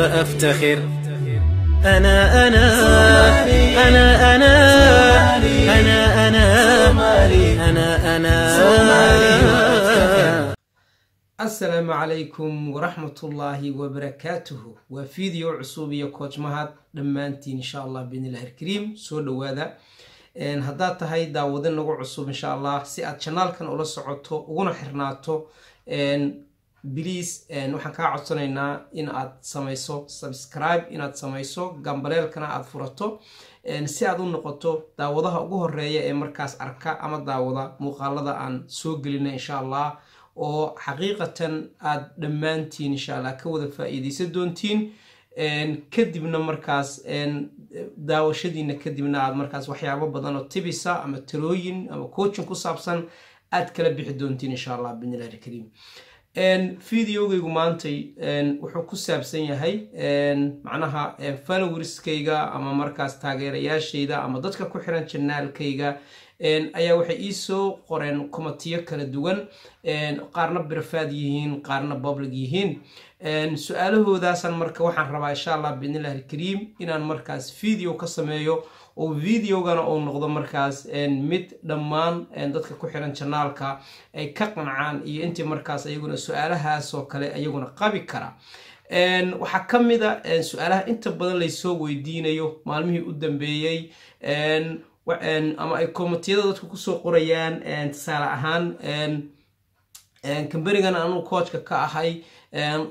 وأفتخر. أنا أنا أنا أنا أنا أنا أنا. السلام عليكم ورحمة الله وبركاته. وفيديو عصوبية كوتش مهد دمانتين إن شاء الله بإذن الله الكريم. سو هذا هذا تهاي داودن لغو عصوب إن شاء الله سيئات شانال كان أولا سعوتو وغنا حرناتو بليز waxaan ka codsanaynaa in aad samayso subscribe inaad samayso gambaleelkana aad furato si aad u noqoto daawadaha ugu horeeya ee markaas arka ama daawada muuqaalada aan soo gelino insha Allah oo xaqiiqatan aad dhamaantiin insha Allah ka wada faa'iideysan doontiin kadibna markaas daawashadiina kadibna aad markaas waxyaabo badan oo tibisa ama talooyin ama coaching ku saabsan aad kala bixi doontiin insha Allah bini'aadamka kariim. فيديوغيغو مانتي wuxuu ku saabsan yahay macnaha followerskayga ama markaas taageerayaashayda ama dadka ku xiran channelkayga ayaa waxay ii soo qoreen komatiyo kala duwan qaarna birfaad yihiin qaarna public yihiin su'aalahoodaasaan marka waxaan rabaa insha Allah bini'aadamka kariim inaan markaas video ka sameeyo oo videogana oo noqdo markaas mid dhammaan dadka ku xiran channelka ay ka qancaan iyo intii markaas ayaguna su'aalahaas oo kale ayaguna qabi kara waxa kamida su'aalaha inta badan la soo weydiinayo maalmihii u dambeeyay ama ay komitiyada dadku ku soo qorayaan tusaale ahaan kambanigan aanu coachka ka ahay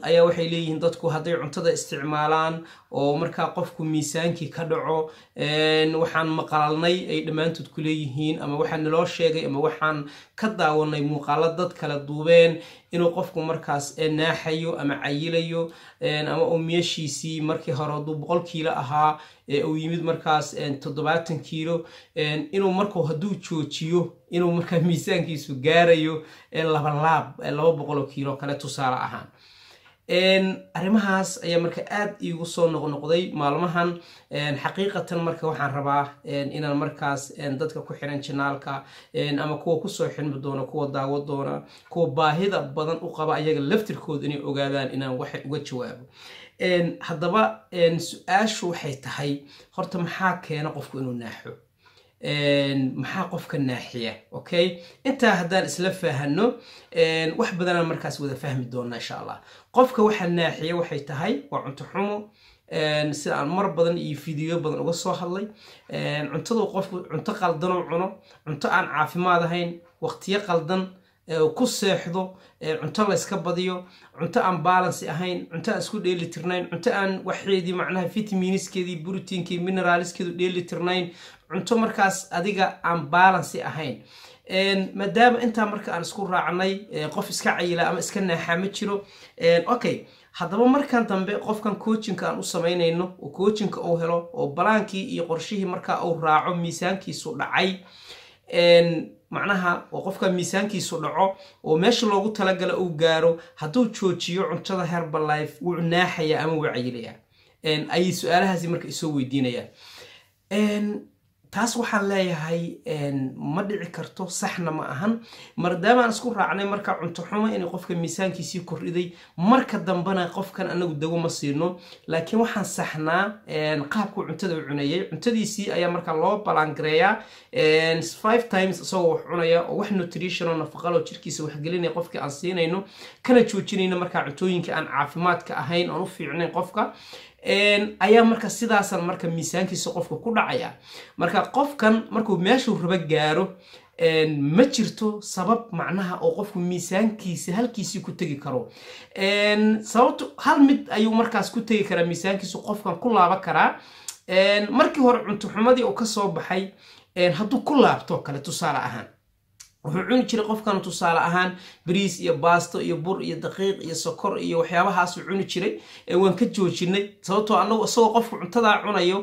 ayaa waxay leeyihiin dadku haday cuntada isticmaalaan oo marka qofku miisaankii ka dhaco waxaan maqalnay ay dhamaantood ku leeyihiin ama waxaan loo sheegay ama waxaan ka daawanay muuqaalada dad kala duubeen inuu qofku markaas naaxayo ama cayilayo ama uu meeshiisii markii hore 100 kiilo ahaa uu yimid markaas 70 kiilo inuu markuu haduu joojiyo inuu markaa miisaankiisu gaarayo laab 200 kiilo kale tusaale ahaan arrimahaas ayaa marka aad iigu soo noqnoqday maalmahan xaqiiqatan marka waxaan rabaa inaan markaas dadka ku xiran channelka ama kuwa ku soo xilmi doona kuwa daawo doona kuwa baahida badan u qaba ayaga laftirkooda inay ogaadaan inaan wax uga jawaabo haddaba su'aashu waxay tahay horta maxaa keena qofku inuu naaxo maxaa qofka naaxiya okay inta haddaan isla faahano wax badan markaas wada fahmi doona insha Allah qofka waxa naaxiya waxay tahay waa cunto xumo sida aan mar badan iyo video badan uga soo hadlay cuntada qofku cunto qaldan oo cuno cunto aan caafimaad ahayn waqtiyo qaldan ku seexdo cunto la iska badiyo cunto aan balance ahayn cunto aan isku dheeli tirnayn cunto aan waxeedii macnaha vitaminiskeedii proteinkii mineralskeedu dheeli tirnayn cunto markaas adiga aan balance ahayn maadaama inta marka aan isku raacnay qof iska cayila ama iska naaxa ma jiro okay haddaba markan dambe qofkan coachingka aan u sameynayno oo coachingka uu helo oo balaankii iyo qorshihii marka uu raaco miisaankiisu dhacay macnaha oo qofka miisaankiisu dhaco oo meesha loogu talagalay uu gaaro haduu joojiyo cuntada Herbalife wuu naaxaya ama wuu cayilaya ay su'aalahaasi marka isoo weydiinayaan taas waxaan leeyahay ma dhici karto saxna ma ahan maadaama aan isku raacnay marka cunto xumo in qofka miisaankiisii kordhiday marka dambana qofkan anagu dawo ma siino laakiin waxaan saxnaa qaabku cuntada u cunayay cuntadiisii ayaa marka loo balangareeyaa 5 times soo wax cunaya oo wax nutritional nafaqo loo jirkiisa wax gelinay qofka aan siinayno kana joojinayna marka cuntooyinka aan caafimaadka ahayn oo u fiicnayn qofka ayaa marka sidaasan marka miisaankiisa qofka ku dhacaya marka qofkan markuu meeshuu raba gaaro ma jirto sabab macnaha oo qofku miisaankiisa halkiisii ku tagi karo sababtu hal mid ayuu markaas ku tagi karaa miisaankiisa qofkan ku laaba karaa markii hore cunto xumadii oo ka soo baxay hadduu ku laabto kale tusaale ahaan wuxuu cuni jiray qofkan tusaale ahaan bariis iyo baasto iyo bur iyo daqiiq iyo sokor iyo waxyaabahaas uu cuni jiray waan ka joojinay sababtoo anagu asagoo qofku cuntada cunayo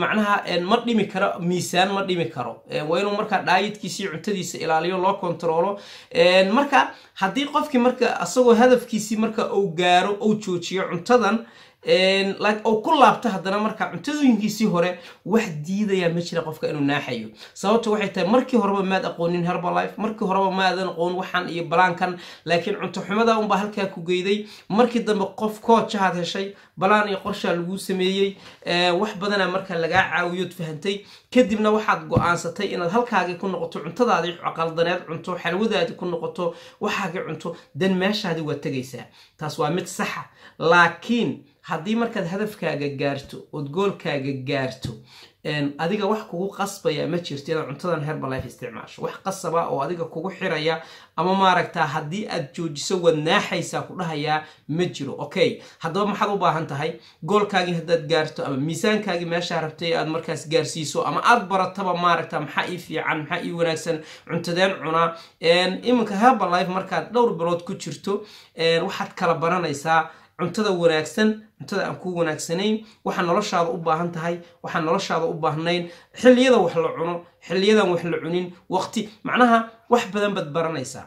macnaha ma dhimi karo miisaan ma dhimi karo waa inuu marka dietkiisa cuntadiisa ilaaliyo loo controlo marka hadii qofkii marka asagoo hadafkiisi marka uu gaaro uu joojiyo cuntadan like oo ku laabta haddana marka cuntooyinkiisii hore wax diidaya ma jira qofka inuu naaxayo sababtu waxay tahay markii horeba maad aqoonin Herbalife markii horeba ma aadan aqoon waxan iyo balaankan laakiin cunto xumada un ba halka ku geeyday markii dambe qof coach aad heshay balaan iyo qorshe lagu sameeyay wax badan marka laga caawiyo fahantay kadibna waxaad go'aansatay inaad halkaaga ku noqoto cuntadaadii aqaldaneed cunto xalwadaadii ku noqoto waxaaga cunto dan meeshaadi waa tagaysaa taas waa mid sax ah laakiin haddii markaad hadafkaaga gaarto oo goolkaaga gaarto adiga wax kugu qasbaya ma jirto inaad cuntadan Herbalife isticmaasho wax qasaba oo adiga kugu xiraya ama maaragtaa haddii aad joojiso wad naaxaysaa ku dhahayaa ma jiro okay haddaba maxaad u baahan tahay goolkaagii haddaad gaarto ama miisaankaagii meesha rabtay aad markaas gaarsiiso ama aad barataba maaragtaa maxaa ii fiican maxaa ii wanaagsan cuntadeen cunaa iminka Herbalife markaad dhowr bilood ku jirto waxaad kala baranaysaa cuntada wanaagsan cuntada aan ku wanaagsanayn waxa noloshaada u baahan tahay waxa noloshaada u baahnayn xilliyada wax la cuno xilliyadan wax la cunin waqti macnaha wax badan bad baranaysaa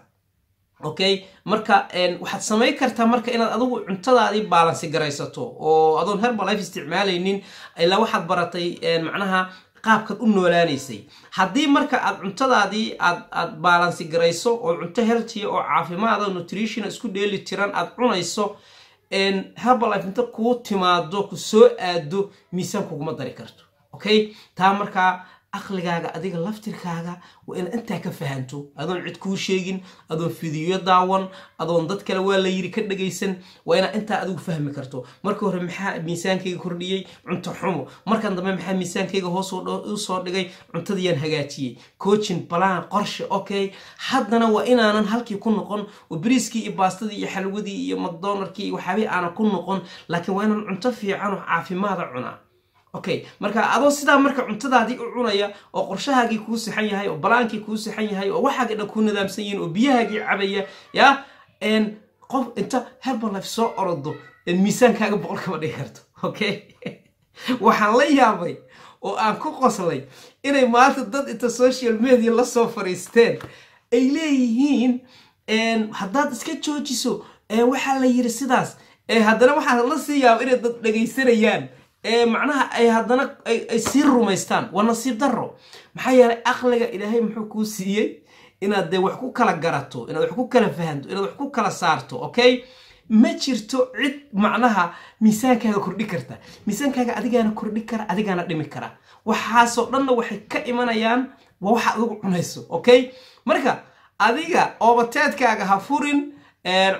okay marka waxaad sameey kartaa marka inaad adigu cuntadaadii balance garaysato oo adoon Herbalife isticmaalaynin ilaa waxaad baratay macnaha qaabka u noolaanaysay haddii marka aad cuntadaadii aad balance garayso oo cunto healthy oo caafimaad oo nutrition isku dheeli tiran aad cunayso Herbalife inta ku timaado ku soo aado miisaan kuguma dari karto okay taa marka aqligaaga adiga laftirkaaga waa in inta ka fahanto adoon cid ku sheegin adoon fiidiyo daawan adoon dad kale waa la yiri ka dhageysan waa in inta adigu fahmi karto marka hore maxaa miisaankayga kordhiyay cunto xumo markan dambe maxaa miisaankayga hoos u soo dhigay cuntadiyaan hagaajiyay coaching plan qorshe okay haddana waa inaanan halkii ku noqon oo bariiskii iyo baastadii iyo xalwadii iyo McDonald's iyo waxaabay aan ku noqon laakiin waa inaan cunto fiican oo caafimaad cunaa okay marka adoo sida marka cuntadaadii u cunaya oo qorshahaagii ku saxan yahay oo balaankii ku saxan yahay oo waxaaga dhan ku nidaamsan yihiin oo biyahaagii cabaya ya qof inta Herbalife soo ordo miisaankaaga boqol kaba dhigi karto okay waxaan la yaabay oo aan ku qoslay inay maanta dad inta social media la soo fariisteen ay leeyihiin haddaad iska joojiso waxa la yiri sidaas haddana waxa la siiyaa inay dad dhageysanayaan macnaha ay haddana ay sii rumaystaan waa nasiib darro maxaa yeelay aqliga ilaahay muxuu kuu siiyay inaad de wax ku kala garato inaad wax ku kala fahanto inaad wax ku kala saarto okay ma jirto cid macnaha miisaankaaga kordhi karta miisaankaaga adigaana kordhi kara adigaana dhimi kara waxaasoo dhanna waxay ka imanayaan waa waxa adigu cunayso okay marka adiga oobateedkaaga ha furin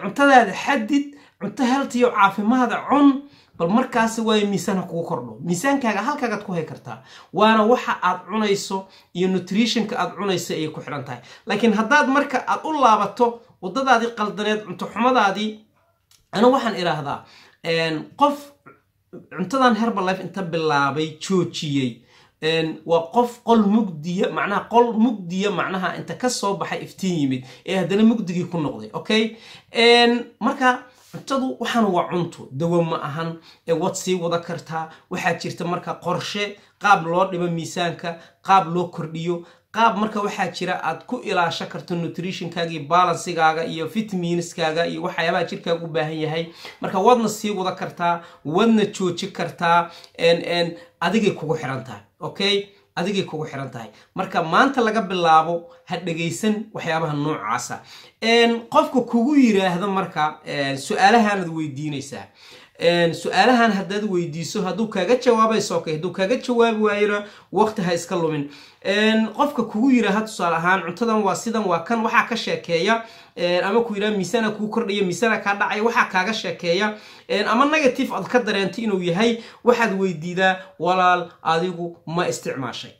cuntadaada xadid cunto healthy oo caafimaad cun bal markaas way miisaan kugu kordho miisaankaaga halkaaga ku hay kartaa waana waxa aad cunayso iyo nutritionka aad cunayso ay ku xiran tahay laakiin haddaad marka aad u laabato wadadaadii qaldaneed cunto xumadaadii ana waxaan iraahdaa qof cuntadan Herbalife inta bilaabay joojiyay waa qof qol mugdiya macnaha inta ka soo baxay iftiin yimid haddana mugdigii ku noqday okay marka cuntadu waxaan waa cunto dawo ma ahan wad sii wada kartaa waxaa jirta marka qorshe qaab loo dhibo miisaanka qaab loo kordhiyo qaab marka waxaa jira aad ku ilaasho karto nutritionkaaga iyo balancegaaga iyo vitaminskaaga iyo waxyaabaha jirkaaga u baahan yahay marka wadna sii wada kartaa wadna jooji kartaa adigay kugu xiran tahay okay adigay kugu xiran tahay marka maanta laga bilaabo ha dhageysan waxyaabaha noocaasa qofka kugu yiraahdo marka su'aalahan aad weydiinaysaa su'aalahan haddaad weydiiso hadduu kaaga jawaabayso okay hadduu kaaga jawaabi waayna waqti ha iska lumin qofka kugu yiraahdo tusaale ahaan cuntadan waa sidan waa kan waxa ka sheekeeya ama ku yiraahdo miisaan ku kordhiyo miisaan ka dhacay waxa kaaga sheekeeya ama negative ad ka dareentay inuu yahay waxaad weydiidaa walaal adigu ma isticmaashay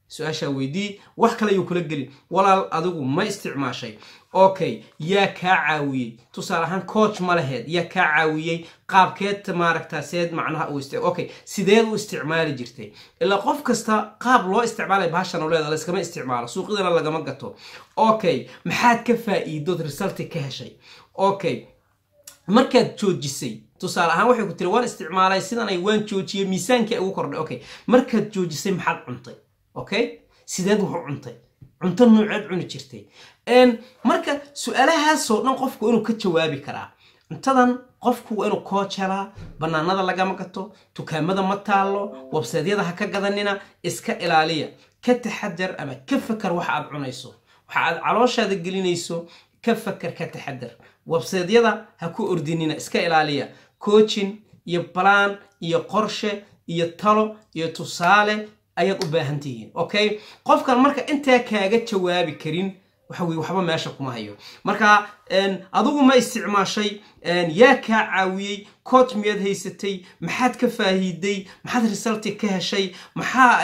su'aasha weydii wax kale ayuu kula gelin walaal adigu ma isticmaashay okay yaa ka caawiyay tusaale ahaan coach ma laheed yaa ka caawiyay qaabkeed maaragtaa seed macnaha uu okay sideed u isticmaali jirtay ilaa qof kasta qaab loo isticmaalay bahashan oo leedahay iskama isticmaalo suuqyadana lagama gato okay maxaad ka faa'iido result ka heshay okay markaad joojisay tusaale ahaan waxay ku tiri waan isticmaalay sidan ay waan joojiyay miisaankii ugu kordhay okay markaad joojisay maxaad cuntay okay sideed wuxuu cuntay cunto nooceed cuni jirtay marka su'aalahaas oo dhan qofku inuu ka jawaabi karaa cuntadan qofku inuu koojala banaanada lagama gato dukaamada ma taalo website-yada ha ka gadanina iska ilaaliya ka taxadar ama ka fakar waxa aad cunayso waxa aad calooshaada gelinayso ka fakar ka taxadar website-yada ha ku ordinina iska ilaaliya coaching iyo plan iyo qorshe iyo talo iyo tusaale ayaad u baahan tihiin okay qofkan marka inta kaaga jawaabi karin waxba meesha kuma hayo marka adigu ma isticmaashay yaa ka caawiyay coach miyad haysatay maxaad ka faahiiday maxaad result ka heshay maxaa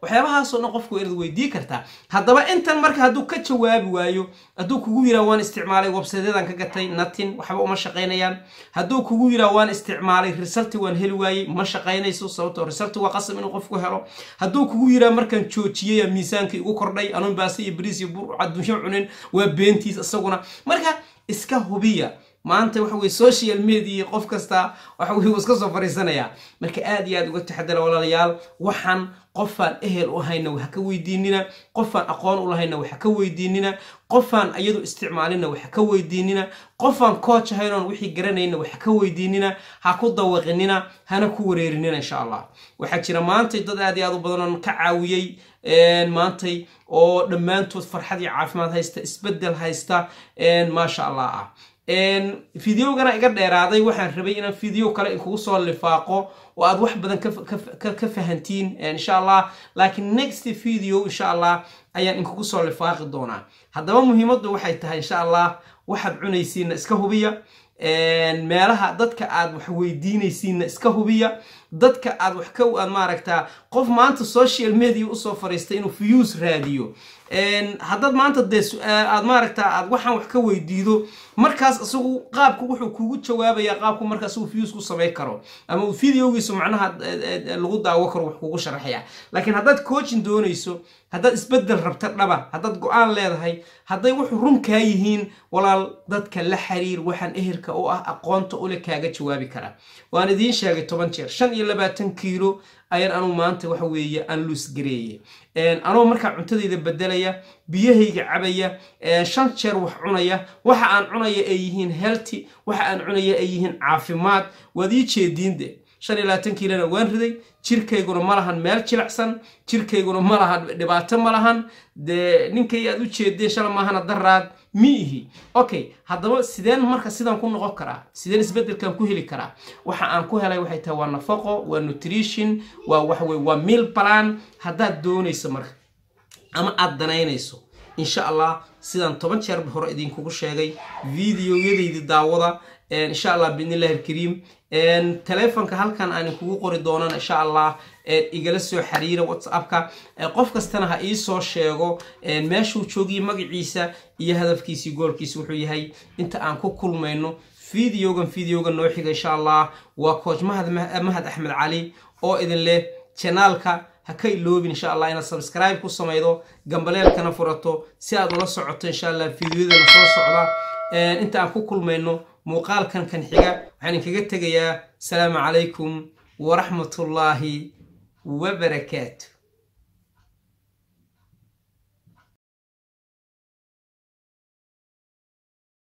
waxyaabahaas oo qofku inaad weydii kartaa hadaba intan marka haduu ka jawaabi waayo haduu kugu yiraahdo waan isticmaalay website-yadan ka gatay nothing waxba uma shaqeynayaan haduu kugu yiraahdo waan isticmaalay result waan heli waayay ma shaqeynayso sababtoo result waa qasab inuu qofku helo haduu kugu yiraahdo markan joojiyay miisaanka igu kordhay anoo baasi iyo bariis iyo bur cadunsho cunin waa beentiis asaguna marka iska hubiya maanta waxa way social media qof kasta waxa uu iska soo fariisanaya marka aad iyo aad uga taxadar walaalayaal waxaan qofaan ehel u hayna waxa ka weydiinina qofaan aqoon u lahayna waxa ka weydiinina qofaan ayadu isticmaalina waxa ka weydiinina qofaan coach haynoon wixii garanayna waxa ka weydiinina ha ku dawaqinina hana ku wareerinina insha Allah waxa jira maanta dad aad iyo aad u badan oo ka caawiyay maanta oo dhamaantood farxad iyo caafimaad haysta isbedel haysta ma sha Allah فيديو كان إيجار ديرادي وحن ربينا فيديو كلا إنكوسو اللفاقو وأد واحد بدن كفهنتين إن شاء الله لكن next فيديو إن شاء الله أيان إنكوسو اللفاق دونا هذا ما مهم دو وحيتها إن شاء الله واحد عنيسين إسكهوبية meelaha dadka aad wax weydiinaysiin iska hubiya dadka aad wax ka maaragtaa qof maanta social media u soo fariistay inuu views raadiyo hadad maanta aad maaragtaa aad waxaan wax ka weydiido markaas asagu qaabku wuxuu kugu jawaabaya qaabku markaas uu views ku sameey karo ama videogiisu macnaha lagu daawo karo wax kugu sharaxaya laakiin hadad coaching doonayso hadad isbedel rabta dhaba hadad go'aan leedahay haday wuxuu run ka yihiin walaal dadka la xiriir waxaan ehelka oo ah aqoonta u kaaga jawaabi kara waan idin sheegay 10 jeer 25 kiilo ayaan anu maanta waxa weeye aan loos gareeyay anoo marka cuntadayda bedelaya biyahayga cabaya 5 jeer wax cunaya waxa aan cunaya ay yihiin healthy waxa aan cunaya ay yihiin caafimaad wadii jeediinde 25 kiilona waan riday jirkayguna ma lahan meel jilacsan jirkayguna ma lahan dhibaato ma lahan de ninkay aad u jeedeen shala ma ahana daraad miihi okay hadaba sideen marka sidaan ku noqon karaa sideen isbedelkan ku heli karaa waxa aan ku helay waxay tahay waa nafaqo waa nutrition waa wax weey waa meal plan hadaad doonayso marka ama aad danaynayso insha Allah sidaan 10 jeer hore idin kugu sheegay videoyadayda daawada insha Allah biidnillaahi kariim telefonka halkan aan kugu qori doonaan insha Allah igala soo xiriira WhatsApp-ka qof kastana ha ii soo sheego meeshuu joogi magaciisa iyo hadafkiisa goolkiisa wuxuu yahay inta aan ku kulmayno videogan noo xiga insha Allah waa coach Mahad Axmed Cali oo idin leh channelka haka iloobin insha Allah ina subscribe ku sameeydo gambaleelkana furato si aad ula socoto insha Allah videoyada soo socda inta aan ku kulmayno muuqaalkan kan xiga waxaan kaga tagayaa salaamu calaykum wa rahmatullaahi wa barakaatuh